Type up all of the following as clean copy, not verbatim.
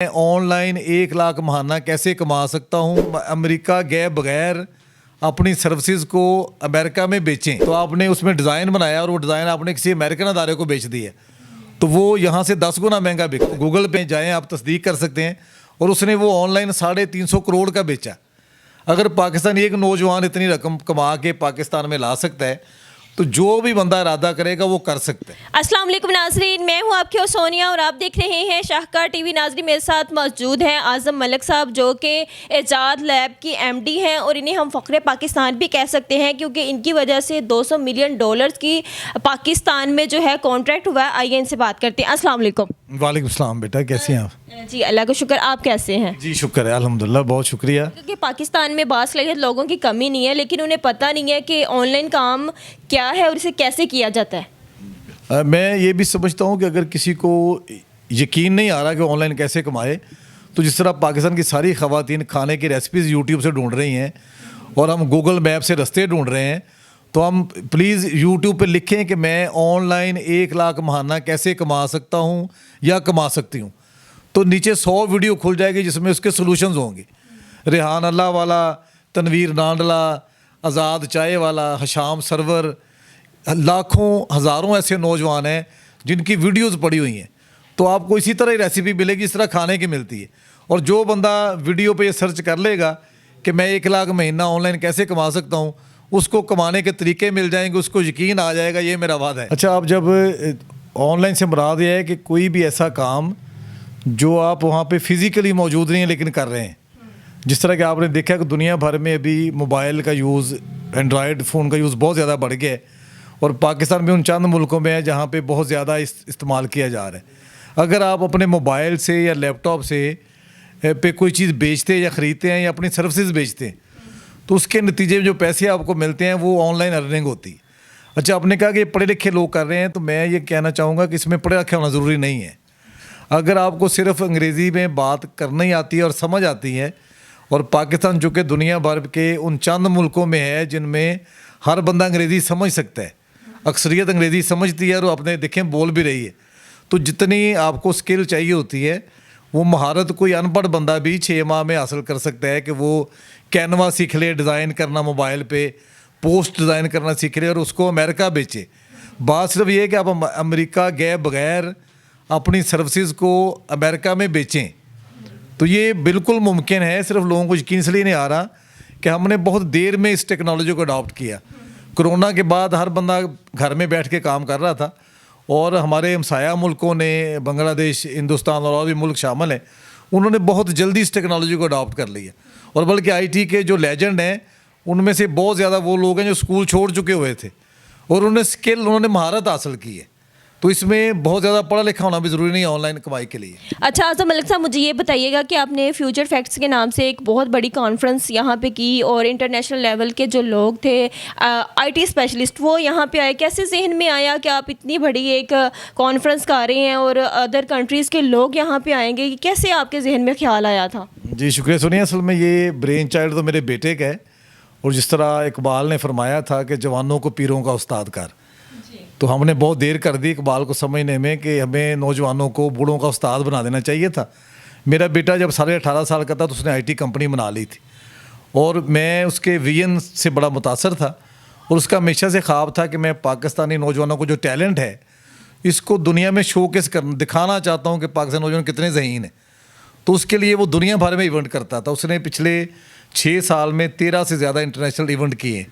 मैं ऑनलाइन 1 लाख महाना कैसे कमा सकता हूँ। अमेरिका गए बगैर अपनी सर्विसेज को अमेरिका में बेचें, तो आपने उसमें डिज़ाइन बनाया और वो डिज़ाइन आपने किसी अमेरिकन अदारे को बेच दिया, तो वो यहाँ से 10 गुना महंगा बिकता है। गूगल पे जाएं, आप तस्दीक कर सकते हैं। और उसने वो ऑनलाइन 350 करोड़ का बेचा। अगर पाकिस्तान एक नौजवान इतनी रकम कमा के पाकिस्तान में ला सकता है, तो जो भी बंदा इरादा करेगा वो कर सकता है। अस्सलाम वालेकुम नाजरीन, मैं हूं आपकी सोनिया और आप देख रहे हैं शाहकार टीवी। नाजरीन, मेरे साथ मौजूद हैं आज़म मलिक साहब, जो कि एजाद लैब की एमडी हैं और इन्हें हम फ़ख्र पाकिस्तान भी कह सकते हैं, क्योंकि इनकी वजह से 200 मिलियन डॉलर्स की पाकिस्तान में जो है कॉन्ट्रैक्ट हुआ है। आइए इनसे बात करते हैं। अस्सलाम वालेकुम। वालेकुम सलाम बेटा, कैसी हैं आप? जी अल्लाह का शुक्र, आप कैसे हैं? जी शुक्र है, अल्हम्दुलिल्लाह, बहुत शुक्रिया। क्योंकि पाकिस्तान में बात सलाहियत लोगों की कमी नहीं है, लेकिन उन्हें पता नहीं है कि ऑनलाइन काम क्या है और इसे कैसे किया जाता है। मैं ये भी समझता हूँ कि अगर किसी को यकीन नहीं आ रहा कि ऑनलाइन कैसे कमाए, तो जिस तरह पाकिस्तान की सारी ख़वातीन खाने की रेसिपीज़ यूट्यूब से ढूंढ रही हैं और हम गूगल मैप से रास्ते ढूंढ रहे हैं, तो हम प्लीज़ यूट्यूब पे लिखें कि मैं ऑनलाइन 1 लाख महाना कैसे कमा सकता हूँ या कमा सकती हूँ, तो नीचे 100 वीडियो खुल जाएगी जिसमें उसके सोल्यूशंस होंगे। रेहान अल्लाह वाला, तनवीर नांडला, आज़ाद चाय वाला, हशाम सरवर, लाखों हज़ारों ऐसे नौजवान हैं जिनकी वीडियोस पड़ी हुई हैं। तो आपको इसी तरह ही रेसिपी मिलेगी, इस तरह खाने की मिलती है। और जो बंदा वीडियो पे ये सर्च कर लेगा कि मैं 1 लाख महीना ऑनलाइन कैसे कमा सकता हूँ, उसको कमाने के तरीके मिल जाएंगे, उसको यकीन आ जाएगा, ये मेरा वादा है। अच्छा, आप जब ऑनलाइन से मुराद ये है कि कोई भी ऐसा काम जो आप वहाँ पे फिज़िकली मौजूद नहीं है लेकिन कर रहे हैं। जिस तरह कि आपने देखा कि दुनिया भर में अभी मोबाइल का यूज़, एंड्रॉयड फ़ोन का यूज़ बहुत ज़्यादा बढ़ गया है, और पाकिस्तान भी उन चंद मुल्कों में है जहाँ पे बहुत ज़्यादा इस्तेमाल किया जा रहा है। अगर आप अपने मोबाइल से या लैपटॉप से पे कोई चीज़ बेचते हैं या ख़रीदते हैं या अपनी सर्विसेज बेचते हैं, तो उसके नतीजे में जो पैसे आपको मिलते हैं वो ऑनलाइन अर्निंग होती है। अच्छा, आपने कहा कि पढ़े लिखे लोग कर रहे हैं, तो मैं ये कहना चाहूँगा कि इसमें पढ़े लिखे होना ज़रूरी नहीं है। अगर आपको सिर्फ अंग्रेज़ी में बात करना ही आती है और समझ आती है, और पाकिस्तान जो कि दुनिया भर के उन चंद मुल्कों में है जिनमें हर बंदा अंग्रेज़ी समझ सकता है, अक्सरियत अंग्रेज़ी समझती है और अपने देखें बोल भी रही है, तो जितनी आपको स्किल चाहिए होती है वो महारत कोई अनपढ़ बंदा भी 6 माह में हासिल कर सकता है। कि वो कैनवा सीख ले, डिज़ाइन करना मोबाइल पे, पोस्ट डिज़ाइन करना सीख ले और उसको अमेरिका बेचे। बात सिर्फ ये है कि आप अमेरिका गए बगैर अपनी सर्विसेज को अमेरिका में बेचें, तो ये बिल्कुल मुमकिन है। सिर्फ लोगों को यकीन इसलिए नहीं आ रहा कि हमने बहुत देर में इस टेक्नोलॉजी को अडॉप्ट किया। कोरोना के बाद हर बंदा घर में बैठ के काम कर रहा था, और हमारे हमसाया मुल्कों ने, बांग्लादेश, हिंदुस्तान और भी मुल्क शामिल हैं, उन्होंने बहुत जल्दी इस टेक्नोलॉजी को अडॉप्ट कर लिया। और बल्कि आईटी के जो लेजेंड हैं उनमें से बहुत ज़्यादा वो लोग हैं जो स्कूल छोड़ चुके हुए थे और उन्होंने महारत हासिल की है। तो इसमें बहुत ज़्यादा पढ़ा लिखा होना भी ज़रूरी नहीं है ऑनलाइन कमाई के लिए। अच्छा आज़म मलिक साहब, मुझे ये बताइएगा कि आपने फ्यूचर फैक्ट्स के नाम से एक बहुत बड़ी कॉन्फ्रेंस यहाँ पे की और इंटरनेशनल लेवल के जो लोग थे, आईटी स्पेशलिस्ट, वो यहाँ पे आए। कैसे जहन में आया कि आप इतनी बड़ी एक कॉन्फ्रेंस कर रहे हैं और अदर कंट्रीज़ के लोग यहाँ पे आएंगे? कैसे आपके जहन में ख्याल आया था? जी शुक्रिया। सुनिए, असल में ये ब्रेन चाइल्ड तो मेरे बेटे का है, और जिस तरह इकबाल ने फरमाया था कि जवानों को पीरों का उस्ताद कर, तो हमने बहुत देर कर दी इकबाल को समझने में कि हमें नौजवानों को बूढ़ों का उस्ताद बना देना चाहिए था। मेरा बेटा जब 18.5 साल का था तो उसने आईटी कंपनी बना ली थी, और मैं उसके विजन से बड़ा मुतासर था, और उसका हमेशा से ख्वाब था कि मैं पाकिस्तानी नौजवानों को जो टैलेंट है इसको दुनिया में शोकेस कर दिखाना चाहता हूँ कि पाकिस्तानी नौजवान कितने ज़हीन हैं। तो उसके लिए वो दुनिया भर में इवेंट करता था। उसने पिछले 6 साल में 13 से ज़्यादा इंटरनेशनल इवेंट किए।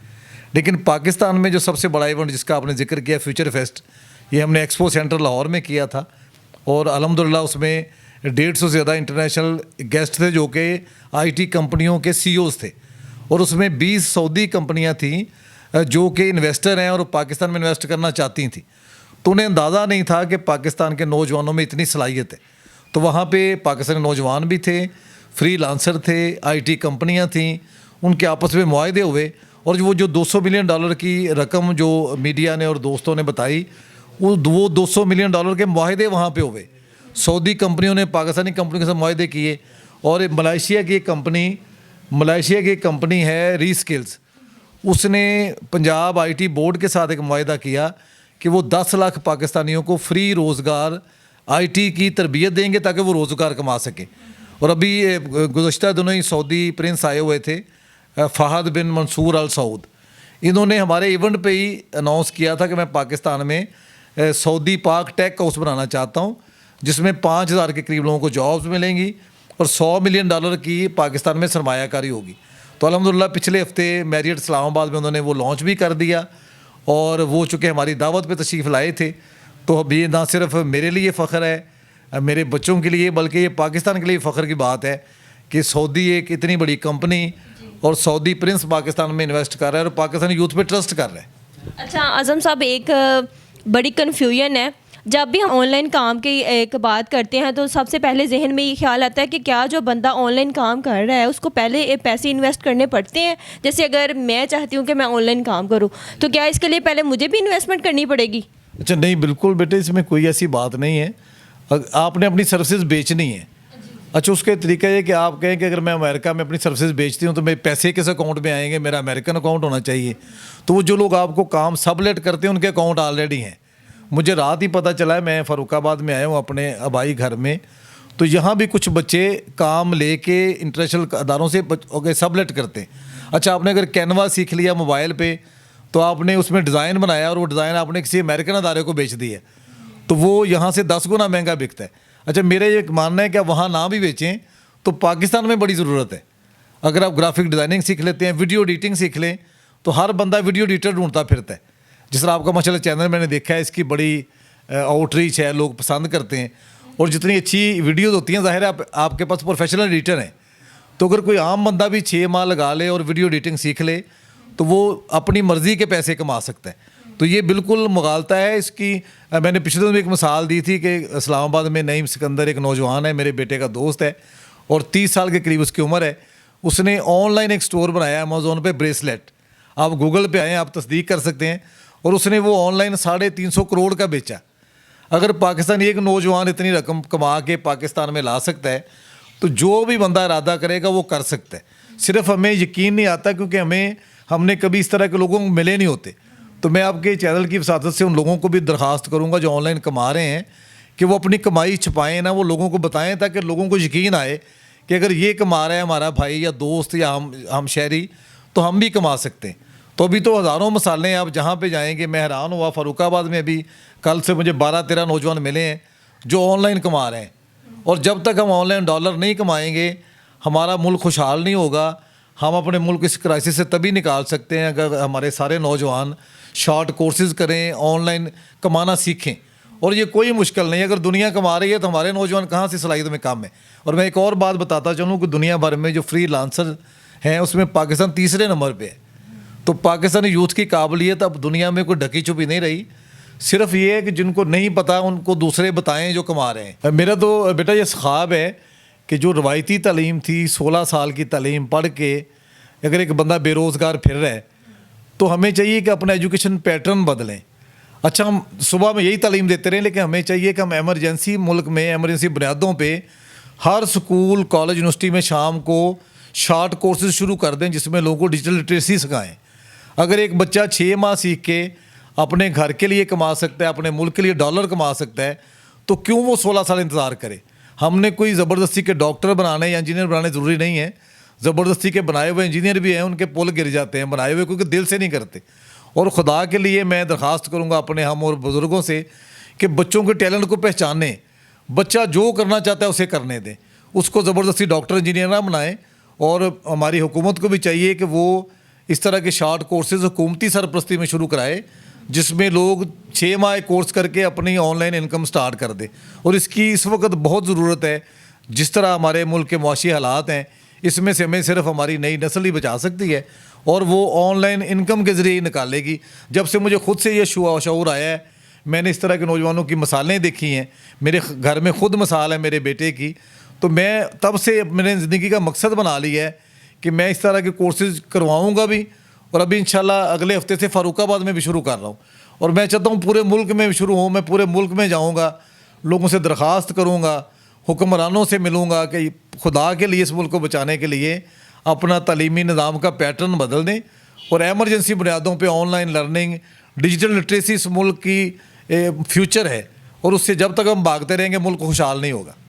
लेकिन पाकिस्तान में जो सबसे बड़ा इवेंट जिसका आपने जिक्र किया, फ्यूचर फेस्ट, ये हमने एक्सपो सेंटर लाहौर में किया था, और अल्हम्दुलिल्लाह उसमें 150 से ज़्यादा इंटरनेशनल गेस्ट थे जो कि आईटी कंपनियों के सीईओज़ थे, और उसमें 20 सऊदी कंपनियां थीं जो कि इन्वेस्टर हैं और पाकिस्तान में इन्वेस्ट करना चाहती थी। तो उन्हें अंदाज़ा नहीं था कि पाकिस्तान के नौजवानों में इतनी सलाहियत है। तो वहाँ पे पाकिस्तानी नौजवान भी थे, फ्री लांसर थे, आईटी कंपनियाँ थीं, उनके आपस में मुआहदे हुए, और वो जो 200 मिलियन डॉलर की रकम जो मीडिया ने और दोस्तों ने बताई, वो 200 मिलियन डॉलर के मुआहदे वहाँ पे हुए। सऊदी कंपनियों ने पाकिस्तानी कंपनियों के साथ मुआहदे किए, और मलेशिया की एक कंपनी है रीस्किल्स, उसने पंजाब आईटी बोर्ड के साथ एक मुआहदा किया कि वो 10 लाख पाकिस्तानियों को फ्री रोज़गार आईटी की तरबियत देंगे ताकि वो रोज़गार कमा सकें। और अभी गुज़श्ता दिनों ही सऊदी प्रिंस आए हुए थे, फ़हद बिन मंसूर अल सऊद। इन्होंने हमारे इवेंट पे ही अनाउंस किया था कि मैं पाकिस्तान में सऊदी पाक टेक हाउस बनाना चाहता हूँ, जिसमें 5,000 के करीब लोगों को जॉब्स मिलेंगी और $100 मिलियन की पाकिस्तान में सरमायाकारी होगी। तो अल्हम्दुलिल्लाह पिछले हफ्ते मैरियट इस्लामाबाद में उन्होंने वो लॉन्च भी कर दिया और वो चूँकि हमारी दावत पे तशरीफ़ लाए थे, तो अब ये ना सिर्फ मेरे लिए फ़ख्र है, मेरे बच्चों के लिए, बल्कि ये पाकिस्तान के लिए फ़ख्र की बात है कि सऊदी एक इतनी बड़ी कंपनी और सऊदी प्रिंस पाकिस्तान में इन्वेस्ट कर रहा है और पाकिस्तानी यूथ पे ट्रस्ट कर रहा है। अच्छा आज़म साहब, एक बड़ी कन्फ्यूजन है, जब भी हम ऑनलाइन काम की एक बात करते हैं तो सबसे पहले जहन में ये ख्याल आता है कि क्या जो बंदा ऑनलाइन काम कर रहा है उसको पहले पैसे इन्वेस्ट करने पड़ते हैं? जैसे अगर मैं चाहती हूँ कि मैं ऑनलाइन काम करूँ तो क्या इसके लिए पहले मुझे भी इन्वेस्टमेंट करनी पड़ेगी? अच्छा नहीं, बिल्कुल बेटे, इसमें कोई ऐसी बात नहीं है। आपने अपनी सर्विसेज बेचनी है। अच्छा, उसका तरीका ये कि आप कहें कि अगर मैं अमेरिका में अपनी सर्विसेज बेचती हूँ तो मेरे पैसे किस अकाउंट में आएंगे, मेरा अमेरिकन अकाउंट होना चाहिए। तो वो जो लोग आपको काम सबलेट करते हैं उनके अकाउंट ऑलरेडी हैं। मुझे रात ही पता चला है, मैं फ़र्रुखाबाद में आया हूँ अपने आबाई घर में, तो यहाँ भी कुछ बच्चे काम लेके इंटरनेशनल अदारों से सबलेट करते हैं। अच्छा, आपने अगर कैनवा सीख लिया मोबाइल पे तो आपने उसमें डिज़ाइन बनाया और वो डिज़ाइन आपने किसी अमेरिकन अदारे को बेच दिया तो वो यहाँ से 10 गुना महंगा बिकता है। अच्छा, मेरा ये मानना है कि आप वहाँ ना भी बेचें तो पाकिस्तान में बड़ी ज़रूरत है। अगर आप ग्राफिक डिज़ाइनिंग सीख लेते हैं, वीडियो एडिटिंग सीख लें, तो हर बंदा वीडियो एडिटर ढूंढता फिरता है। जिस तरह आपका माशाल्लाह चैनल मैंने देखा है, इसकी बड़ी आउटरीच है, लोग पसंद करते हैं और जितनी अच्छी वीडियोज़ होती हैं, ज़ाहिर है आपके पास प्रोफेशनल एडिटर हैं। तो अगर कोई आम बंदा भी 6 माह लगा ले और वीडियो एडिटिंग सीख ले तो वो अपनी मर्ज़ी के पैसे कमा सकता है। तो ये बिल्कुल मुगालता है इसकी। मैंने पिछले दिन में एक मिसाल दी थी कि इस्लामाबाद में नईम सिकंदर एक नौजवान है, मेरे बेटे का दोस्त है और 30 साल के करीब उसकी उम्र है। उसने ऑनलाइन एक स्टोर बनाया अमेज़ोन पे, ब्रेसलेट। आप गूगल पे आएँ, आप तस्दीक कर सकते हैं। और उसने वो ऑनलाइन 350 करोड़ का बेचा। अगर पाकिस्तान एक नौजवान इतनी रकम कमा के पाकिस्तान में ला सकता है तो जो भी बंदा इरादा करेगा वो कर सकता है। सिर्फ हमें यकीन नहीं आता क्योंकि हमने कभी इस तरह के लोगों को मिले नहीं होते। तो मैं आपके चैनल की वसातत से उन लोगों को भी दरख्वास्त करूँगा जो ऑनलाइन कमा रहे हैं कि वो अपनी कमाई छुपाएँ ना, वो लोगों को बताएँ ताकि लोगों को यकीन आए कि अगर ये कमा रहा है हमारा भाई या दोस्त या हम शहरी, तो हम भी कमा सकते हैं। तो अभी तो हज़ारों मसाले हैं, आप जहाँ पे जाएंगे। मैं हैरान हुआ, फ़र्रुखाबाद में अभी कल से मुझे 12-13 नौजवान मिले हैं जो ऑनलाइन कमा रहे हैं। और जब तक हम ऑनलाइन डॉलर नहीं कमाएंगे हमारा मुल्क खुशहाल नहीं होगा। हम अपने मुल्क इस क्राइसिस से तभी निकाल सकते हैं अगर हमारे सारे नौजवान शॉर्ट कोर्सेज़ करें, ऑनलाइन कमाना सीखें। और ये कोई मुश्किल नहीं है, अगर दुनिया कमा रही है तो हमारे नौजवान कहाँ से सलाहियत में काम है। और मैं एक और बात बताता चलूँ कि दुनिया भर में जो फ्री लांसर हैं उसमें पाकिस्तान तीसरे नंबर पर है। तो पाकिस्तानी यूथ की काबिलियत अब दुनिया में कोई ढकी छुपी नहीं रही। सिर्फ ये है कि जिनको नहीं पता उनको दूसरे बताएं जो कमा रहे हैं। मेरा तो बेटा ये ख्वाब है कि जो रवायती तालीम थी, 16 साल की तालीम पढ़ के अगर एक बंदा बेरोज़गार फिर रहा है तो हमें चाहिए कि अपना एजुकेशन पैटर्न बदलें। अच्छा, हम सुबह में यही तालीम देते रहें, लेकिन हमें चाहिए कि हम एमरजेंसी मुल्क में एमरजेंसी बुनियादों पे हर स्कूल, कॉलेज, यूनिवर्सिटी में शाम को शॉर्ट कोर्सेज शुरू कर दें जिसमें लोगों को डिजिटल लिटरेसी सिखाएँ। अगर एक बच्चा 6 माह सीख के अपने घर के लिए कमा सकता है, अपने मुल्क के लिए डॉलर कमा सकता है, तो क्यों वो 16 साल इंतज़ार करे। हमने कोई ज़बरदस्ती के डॉक्टर बनाने या इंजीनियर बनाने ज़रूरी नहीं है। ज़बरदस्ती के बनाए हुए इंजीनियर भी हैं, उनके पुल गिर जाते हैं बनाए हुए, क्योंकि दिल से नहीं करते। और खुदा के लिए मैं दरख्वास्त करूँगा अपने हम और बुज़ुर्गों से कि बच्चों के टैलेंट को पहचानें। बच्चा जो करना चाहता है उसे करने दें, उसको ज़बरदस्ती डॉक्टर इंजीनियर ना बनाएं। और हमारी हुकूमत को भी चाहिए कि वो इस तरह के शॉर्ट कोर्सेज हुकूमती सरपरस्ती में शुरू कराए जिसमें लोग 6 माह कोर्स करके अपनी ऑनलाइन इनकम स्टार्ट कर दे। और इसकी इस वक्त बहुत ज़रूरत है। जिस तरह हमारे मुल्क के मुआशी हालात हैं, इसमें से हमें सिर्फ हमारी नई नस्ल ही बचा सकती है और वो ऑनलाइन इनकम के ज़रिए ही निकालेगी। जब से मुझे खुद से ये शऊर आया है, मैंने इस तरह के नौजवानों की मिसालें देखी हैं। मेरे घर में खुद मिसाल है मेरे बेटे की। तो मैं तब से मैंने ज़िंदगी का मकसद बना लिया है कि मैं इस तरह के कोर्सेज़ करवाऊँगा भी। और अभी इंशाल्लाह अगले हफ्ते से फ़र्रुखाबाद में भी शुरू कर रहा हूँ और मैं चाहता हूँ पूरे मुल्क में शुरू हो। मैं पूरे मुल्क में जाऊँगा, लोगों से दरख्वास्त करूँगा, हुक्मरानों से मिलूँगा कि खुदा के लिए इस मुल्क को बचाने के लिए अपना तालीमी निज़ाम का पैटर्न बदल दें और एमरजेंसी बुनियादों पे ऑनलाइन लर्निंग, डिजिटल लिटरेसी इस मुल्क की फ्यूचर है और उससे जब तक हम भागते रहेंगे मुल्क खुशहाल नहीं होगा।